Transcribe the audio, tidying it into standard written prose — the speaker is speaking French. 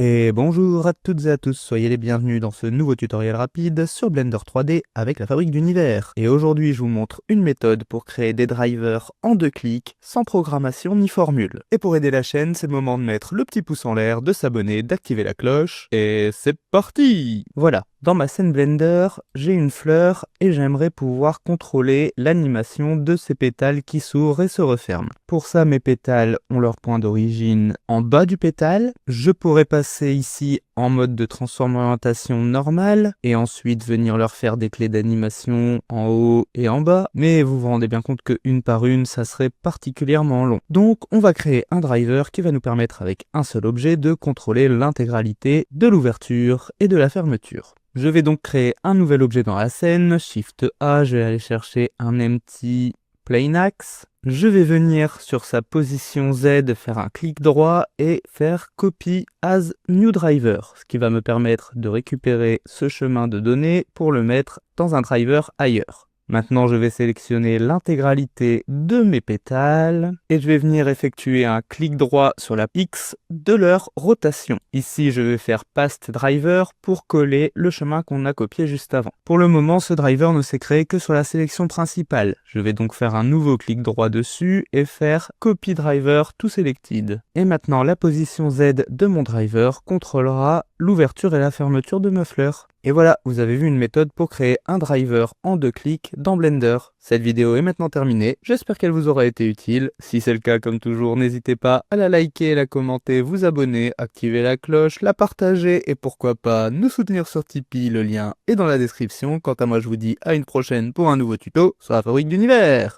Et bonjour à toutes et à tous, soyez les bienvenus dans ce nouveau tutoriel rapide sur Blender 3D avec la fabrique d'univers. Et aujourd'hui je vous montre une méthode pour créer des drivers en 2 clics, sans programmation ni formule. Et pour aider la chaîne, c'est le moment de mettre le petit pouce en l'air, de s'abonner, d'activer la cloche, et c'est parti! Voilà, dans ma scène Blender, j'ai une fleur et j'aimerais pouvoir contrôler l'animation de ces pétales qui s'ouvrent et se referment. Pour ça, mes pétales ont leur point d'origine en bas du pétale. Je pourrais passer ici en mode de transform orientation normale et ensuite venir leur faire des clés d'animation en haut et en bas. Mais vous vous rendez bien compte que une par une, ça serait particulièrement long. Donc, on va créer un driver qui va nous permettre avec un seul objet de contrôler l'intégralité de l'ouverture et de la fermeture. Je vais donc créer un nouvel objet dans la scène, Shift A, je vais aller chercher un empty plane axe. Je vais venir sur sa position Z, faire un clic droit et faire Copy as New Driver, ce qui va me permettre de récupérer ce chemin de données pour le mettre dans un driver ailleurs. Maintenant, je vais sélectionner l'intégralité de mes pétales et je vais venir effectuer un clic droit sur la X de leur rotation. Ici, je vais faire Past Driver pour coller le chemin qu'on a copié juste avant. Pour le moment, ce driver ne s'est créé que sur la sélection principale. Je vais donc faire un nouveau clic droit dessus et faire Copy Driver to Selected. Et maintenant, la position Z de mon driver contrôlera l'ouverture et la fermeture de ma fleur. Et voilà, vous avez vu une méthode pour créer un driver en 2 clics dans Blender. Cette vidéo est maintenant terminée, j'espère qu'elle vous aura été utile. Si c'est le cas, comme toujours, n'hésitez pas à la liker, la commenter, vous abonner, activer la cloche, la partager et pourquoi pas nous soutenir sur Tipeee, le lien est dans la description. Quant à moi, je vous dis à une prochaine pour un nouveau tuto sur la fabrique d'univers.